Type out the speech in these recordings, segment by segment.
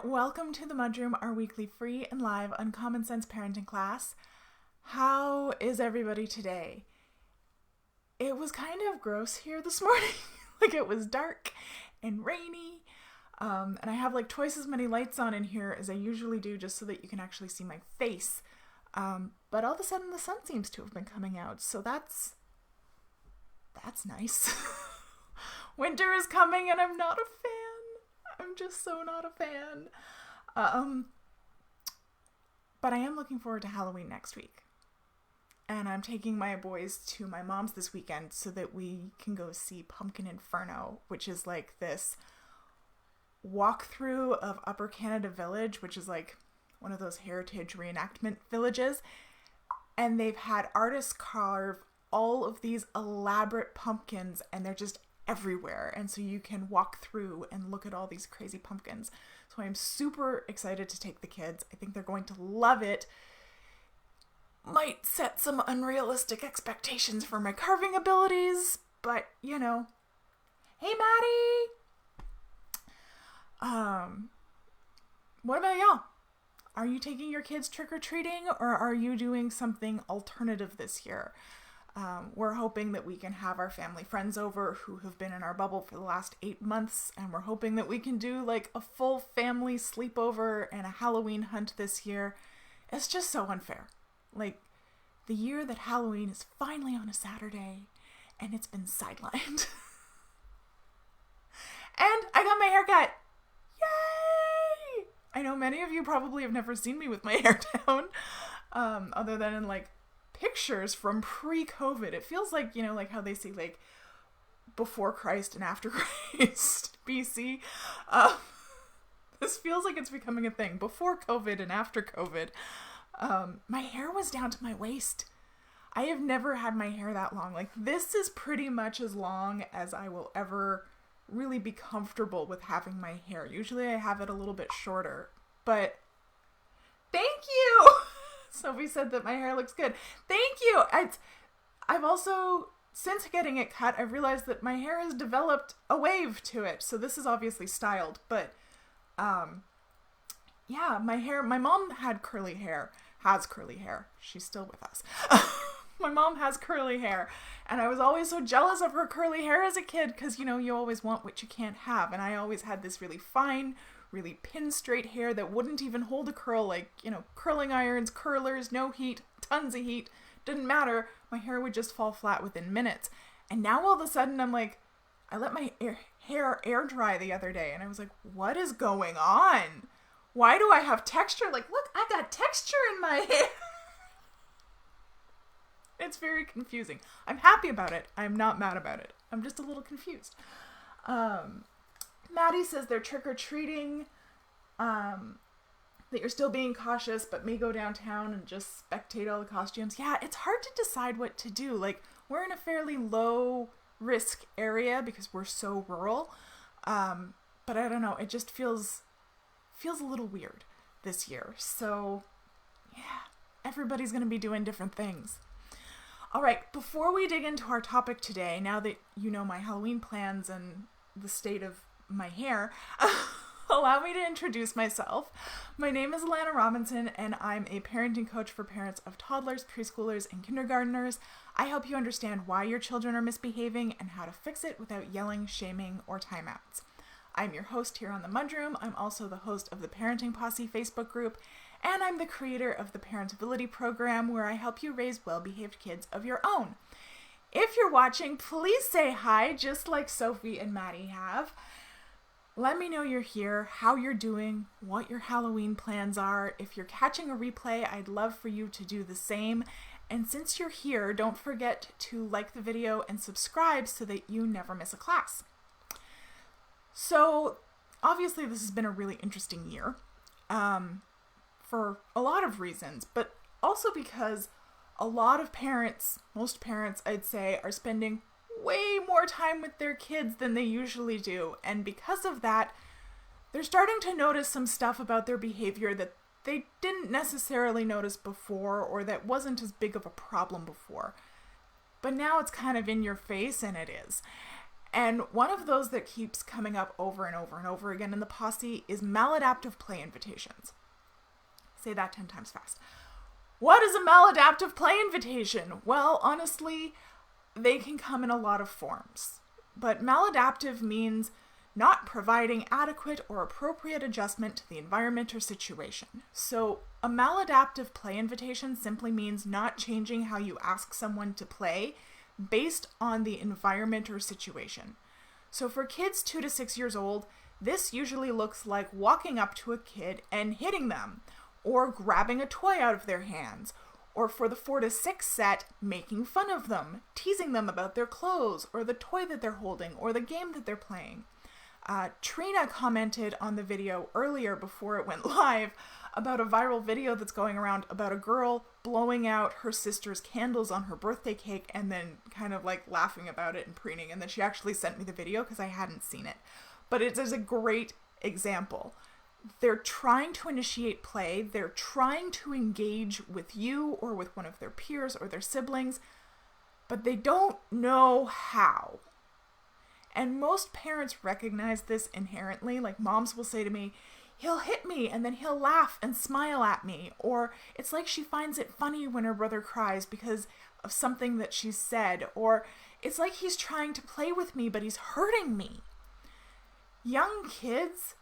welcome to the MudRoom, our weekly free and live Uncommon Sense parenting class. How is everybody today? It was kind of gross here this morning. It was dark and rainy, and I have twice as many lights on in here as I usually do just so that you can actually see my face. But all of a sudden the sun seems to have been coming out, so that's nice. Winter is coming and I'm not a fan. I'm just so not a fan. But I am looking forward to Halloween next week. And I'm taking my boys to my mom's this weekend so that we can go see Pumpkin Inferno, which is this walkthrough of Upper Canada Village, which is one of those heritage reenactment villages. And they've had artists carve all of these elaborate pumpkins, and they're just everywhere, and so you can walk through and look at all these crazy pumpkins. So I'm super excited to take the kids. I think they're going to love it. Might set some unrealistic expectations for my carving abilities, but Hey, Maddie! What about y'all? Are you taking your kids trick-or-treating, or are you doing something alternative this year? We're hoping that we can have our family friends over who have been in our bubble for the last 8 months, and we're hoping that we can do a full family sleepover and a Halloween hunt this year. It's just so unfair. The year that Halloween is finally on a Saturday and it's been sidelined. And I got my hair cut. Yay! I know many of you probably have never seen me with my hair down, other than in pictures from pre-COVID. It feels how they say before Christ and after Christ, BC. This feels like it's becoming a thing. Before COVID and after COVID. My hair was down to my waist. I have never had my hair that long. This is pretty much as long as I will ever really be comfortable with having my hair. Usually I have it a little bit shorter, but thank you! Sophie said that my hair looks good. Thank you! I've also, since getting it cut, I've realized that my hair has developed a wave to it. So this is obviously styled, but yeah, my mom had curly hair, has curly hair. She's still with us. My mom has curly hair, and I was always so jealous of her curly hair as a kid because, you always want what you can't have. And I always had this really fine, really pin straight hair that wouldn't even hold a curl, curling irons, curlers, no heat, tons of heat, didn't matter. My hair would just fall flat within minutes. And now all of a sudden I'm I let my hair air dry the other day, and I was like, what is going on? Why do I have texture? Look, I got texture in my hair. It's very confusing. I'm happy about it. I'm not mad about it. I'm just a little confused. Maddie says they're trick-or-treating, that you're still being cautious, but may go downtown and just spectate all the costumes. Yeah, it's hard to decide what to do. We're in a fairly low-risk area because we're so rural, but I don't know, it just feels a little weird this year. So, yeah, everybody's going to be doing different things. All right, before we dig into our topic today, now that you know my Halloween plans and the state of my hair, allow me to introduce myself. My name is Alana Robinson, and I'm a parenting coach for parents of toddlers, preschoolers, and kindergartners. I help you understand why your children are misbehaving and how to fix it without yelling, shaming, or timeouts. I'm your host here on the MudRoom. I'm also the host of the Parenting Posse Facebook group, and I'm the creator of the Parentability program, where I help you raise well-behaved kids of your own. If you're watching, please say hi, just like Sophie and Maddie have. Let me know you're here, how you're doing, what your Halloween plans are. If you're catching a replay, I'd love for you to do the same. And since you're here, don't forget to like the video and subscribe so that you never miss a class. So, obviously this has been a really interesting year, for a lot of reasons, but also because a lot of parents, most parents I'd say, are spending way more time with their kids than they usually do. And because of that, they're starting to notice some stuff about their behavior that they didn't necessarily notice before, or that wasn't as big of a problem before. But now it's kind of in your face, and it is. And one of those that keeps coming up over and over and over again in the posse is maladaptive play invitations. Say that 10 times fast. What is a maladaptive play invitation? Well, honestly, they can come in a lot of forms. But maladaptive means not providing adequate or appropriate adjustment to the environment or situation. So a maladaptive play invitation simply means not changing how you ask someone to play based on the environment or situation. So for kids 2 to 6 years old, this usually looks like walking up to a kid and hitting them, or grabbing a toy out of their hands, or for the 4 to 6 set, making fun of them, teasing them about their clothes, or the toy that they're holding, or the game that they're playing. Trina commented on the video earlier before it went live about a viral video that's going around about a girl blowing out her sister's candles on her birthday cake and then kind of like laughing about it and preening. And then she actually sent me the video because I hadn't seen it. But it is a great example. They're trying to initiate play. They're trying to engage with you or with one of their peers or their siblings, but they don't know how. And most parents recognize this inherently. Like moms will say to me, he'll hit me and then he'll laugh and smile at me. Or it's like she finds it funny when her brother cries because of something that she said. Or it's like he's trying to play with me, but he's hurting me. Young kids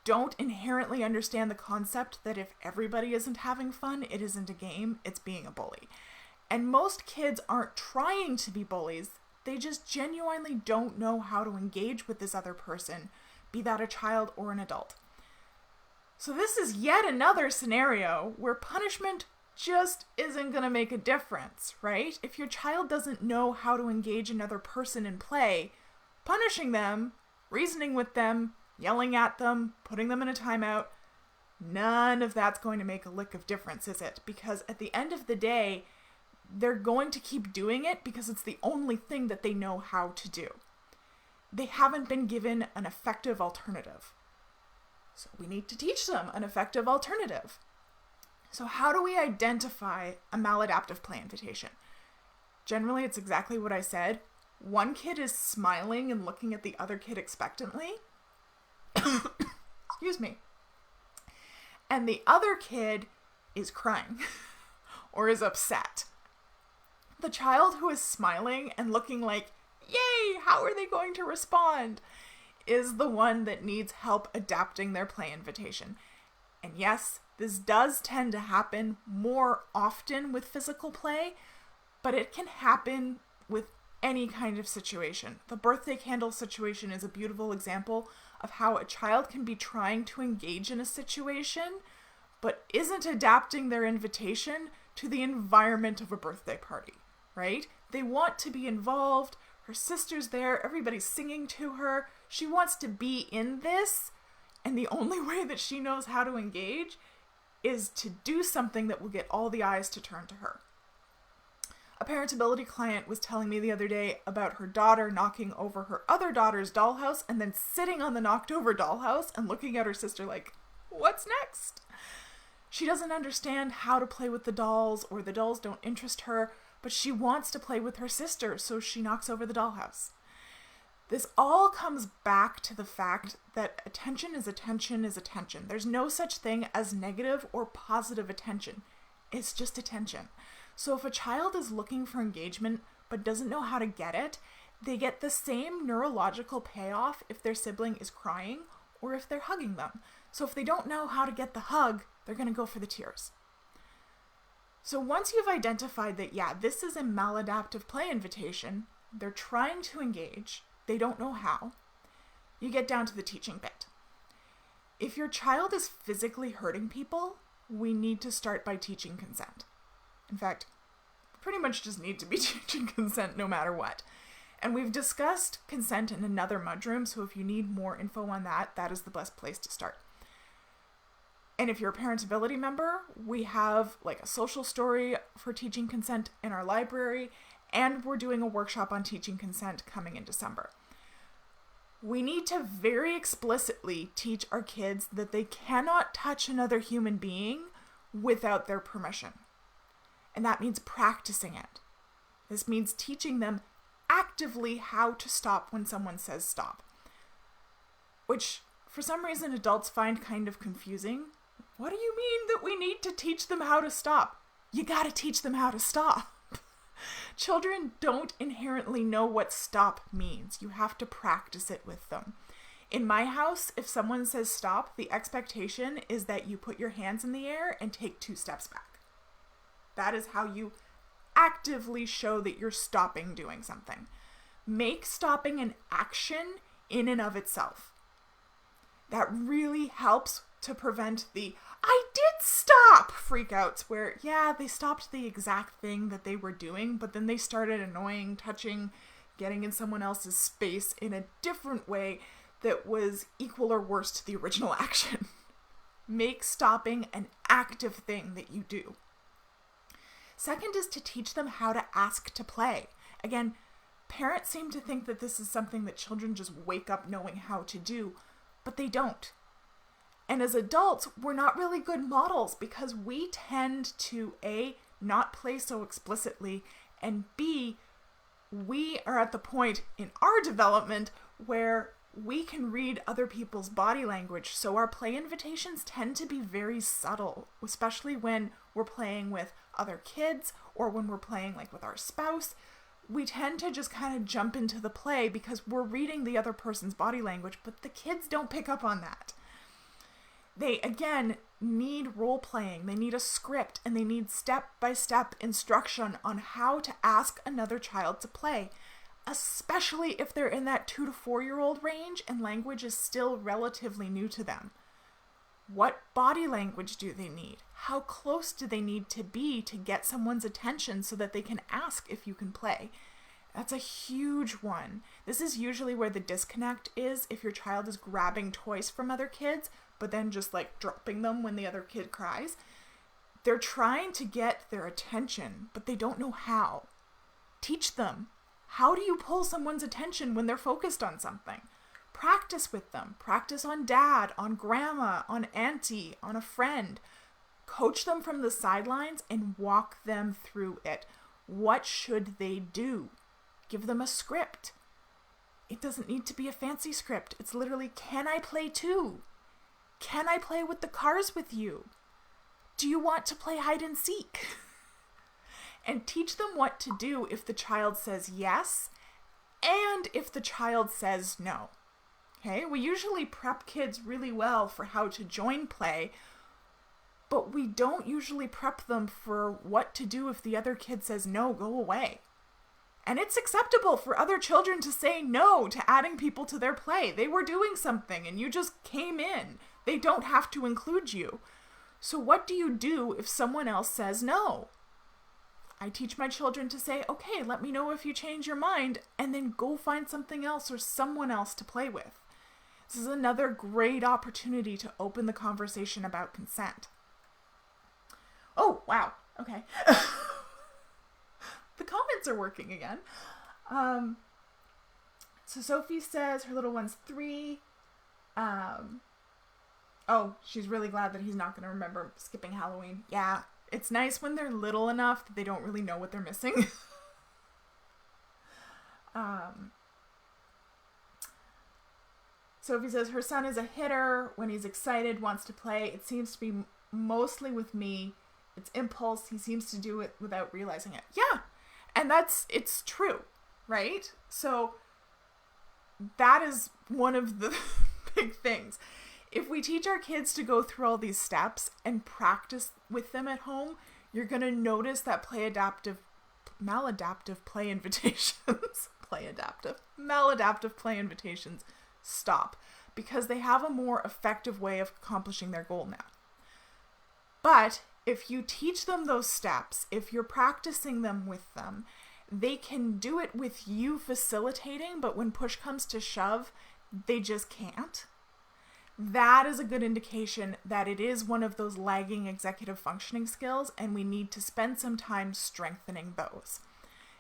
don't inherently understand the concept that if everybody isn't having fun, it isn't a game, it's being a bully. And most kids aren't trying to be bullies. They just genuinely don't know how to engage with this other person, be that a child or an adult. So this is yet another scenario where punishment just isn't going to make a difference, right? If your child doesn't know how to engage another person in play, punishing them, reasoning with them, yelling at them, putting them in a timeout, none of that's going to make a lick of difference, is it? Because at the end of the day, they're going to keep doing it because it's the only thing that they know how to do. They haven't been given an effective alternative. So we need to teach them an effective alternative. So how do we identify a maladaptive play invitation? Generally, it's exactly what I said. One kid is smiling and looking at the other kid expectantly. Excuse me. And the other kid is crying or is upset. The child who is smiling and looking like, yay, how are they going to respond, is the one that needs help adapting their play invitation. And yes, this does tend to happen more often with physical play, but it can happen with any kind of situation. The birthday candle situation is a beautiful example of how a child can be trying to engage in a situation, but isn't adapting their invitation to the environment of a birthday party. Right? They want to be involved. Her sister's there. Everybody's singing to her. She wants to be in this. And the only way that she knows how to engage is to do something that will get all the eyes to turn to her. A parentability client was telling me the other day about her daughter knocking over her other daughter's dollhouse and then sitting on the knocked over dollhouse and looking at her sister like, what's next? She doesn't understand how to play with the dolls, or the dolls don't interest her, but she wants to play with her sister, so she knocks over the dollhouse. This all comes back to the fact that attention is attention is attention. There's no such thing as negative or positive attention. It's just attention. So if a child is looking for engagement but doesn't know how to get it, they get the same neurological payoff if their sibling is crying or if they're hugging them. So if they don't know how to get the hug, they're going to go for the tears. So once you've identified that, yeah, this is a maladaptive play invitation, they're trying to engage, they don't know how, you get down to the teaching bit. If your child is physically hurting people, we need to start by teaching consent. In fact, pretty much just need to be teaching consent no matter what. And we've discussed consent in another MudRoom, so if you need more info on that, that is the best place to start. And if you're a parentability member, we have like a social story for teaching consent in our library, and we're doing a workshop on teaching consent coming in December. We need to very explicitly teach our kids that they cannot touch another human being without their permission. And that means practicing it. This means teaching them actively how to stop when someone says stop. Which, for some reason, adults find kind of confusing. What do you mean that we need to teach them how to stop? You gotta teach them how to stop. Children don't inherently know what stop means. You have to practice it with them. In my house, if someone says stop, the expectation is that you put your hands in the air and take 2 steps back. That is how you actively show that you're stopping doing something. Make stopping an action in and of itself. That really helps to prevent the "I did stop" freakouts where, yeah, they stopped the exact thing that they were doing, but then they started annoying, touching, getting in someone else's space in a different way that was equal or worse to the original action. Make stopping an active thing that you do. Second is to teach them how to ask to play. Again, parents seem to think that this is something that children just wake up knowing how to do, but they don't. And as adults, we're not really good models because we tend to A, not play so explicitly, and B, we are at the point in our development where we can read other people's body language. So our play invitations tend to be very subtle, especially when we're playing with other kids or when we're playing like with our spouse. We tend to just kind of jump into the play because we're reading the other person's body language, but the kids don't pick up on that. They, again, need role-playing, they need a script, and they need step-by-step instruction on how to ask another child to play, especially if they're in that 2 to 4-year-old range and language is still relatively new to them. What body language do they need? How close do they need to be to get someone's attention so that they can ask if you can play? That's a huge one. This is usually where the disconnect is if your child is grabbing toys from other kids, but then just like dropping them when the other kid cries. They're trying to get their attention, but they don't know how. Teach them. How do you pull someone's attention when they're focused on something? Practice with them. Practice on dad, on grandma, on auntie, on a friend. Coach them from the sidelines and walk them through it. What should they do? Give them a script. It doesn't need to be a fancy script. It's literally, can I play too? Can I play with the cars with you? Do you want to play hide and seek? And teach them what to do if the child says yes and if the child says no. Okay, we usually prep kids really well for how to join play, but we don't usually prep them for what to do if the other kid says no, go away. And it's acceptable for other children to say no to adding people to their play. They were doing something and you just came in. They don't have to include you. So what do you do if someone else says no? I teach my children to say, okay, let me know if you change your mind, and then go find something else or someone else to play with. This is another great opportunity to open the conversation about consent. Oh, wow. Okay. The comments are working again. So Sophie says her little one's 3. Oh, she's really glad that he's not going to remember skipping Halloween. Yeah, it's nice when they're little enough that they don't really know what they're missing. Sophie says her son is a hitter. When he's excited, wants to play. It seems to be mostly with me. It's impulse. He seems to do it without realizing it. Yeah, and it's true, right? So that is one of the big things. If we teach our kids to go through all these steps and practice with them at home, you're going to notice that maladaptive play invitations, maladaptive play invitations stop because they have a more effective way of accomplishing their goal now. But if you teach them those steps, if you're practicing them with them, they can do it with you facilitating, but when push comes to shove, they just can't. That is a good indication that it is one of those lagging executive functioning skills, and we need to spend some time strengthening those.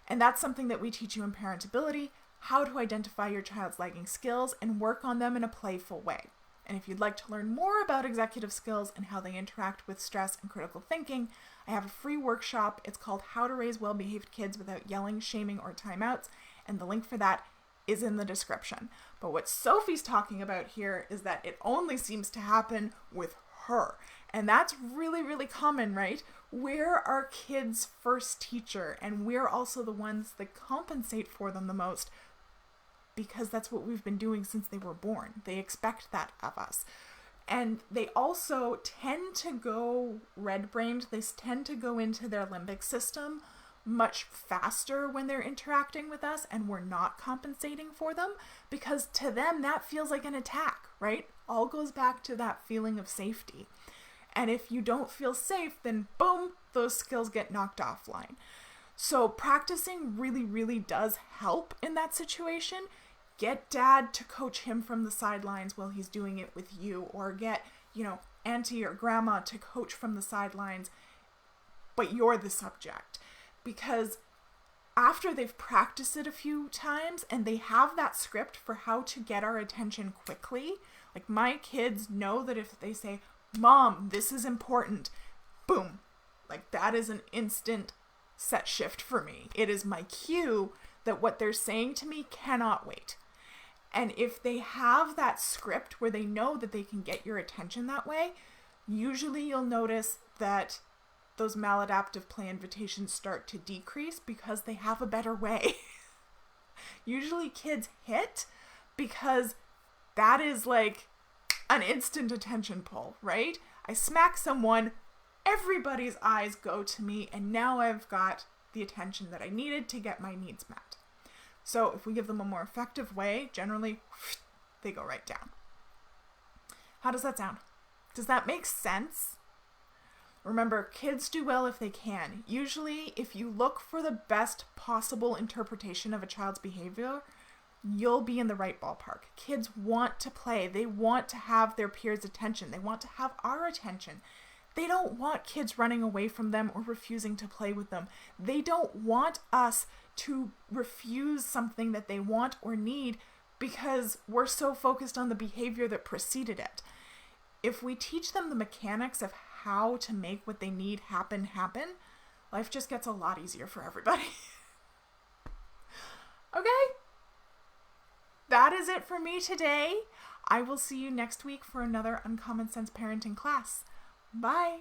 And that's something that we teach you in Parentability, how to identify your child's lagging skills and work on them in a playful way. And if you'd like to learn more about executive skills and how they interact with stress and critical thinking, I have a free workshop. It's called How to Raise Well-Behaved Kids Without Yelling, Shaming, or Timeouts. And the link for that is in the description. But what Sophie's talking about here is that it only seems to happen with her. And that's really, really common, right? We're our kids' first teacher, and we're also the ones that compensate for them the most because that's what we've been doing since they were born. They expect that of us. And they also tend to go red-brained. They tend to go into their limbic system much faster when they're interacting with us and we're not compensating for them, because to them that feels like an attack, right? All goes back to that feeling of safety. And if you don't feel safe, then boom, those skills get knocked offline. So practicing really, really does help in that situation. Get dad to coach him from the sidelines while he's doing it with you, or get, auntie or grandma to coach from the sidelines, but you're the subject. Because after they've practiced it a few times and they have that script for how to get our attention quickly, like my kids know that if they say, Mom, this is important, boom, like that is an instant set shift for me. It is my cue that what they're saying to me cannot wait. And if they have that script where they know that they can get your attention that way, usually you'll notice that those maladaptive play invitations start to decrease because they have a better way. Usually kids hit because that is like an instant attention pull, right? I smack someone, everybody's eyes go to me, and now I've got the attention that I needed to get my needs met. So if we give them a more effective way, generally they go right down. How does that sound? Does that make sense? Remember, kids do well if they can. Usually, if you look for the best possible interpretation of a child's behavior, you'll be in the right ballpark. Kids want to play. They want to have their peers' attention. They want to have our attention. They don't want kids running away from them or refusing to play with them. They don't want us to refuse something that they want or need because we're so focused on the behavior that preceded it. If we teach them the mechanics of how to make what they need happen, life just gets a lot easier for everybody. Okay? That is it for me today. I will see you next week for another Uncommon Sense Parenting class. Bye.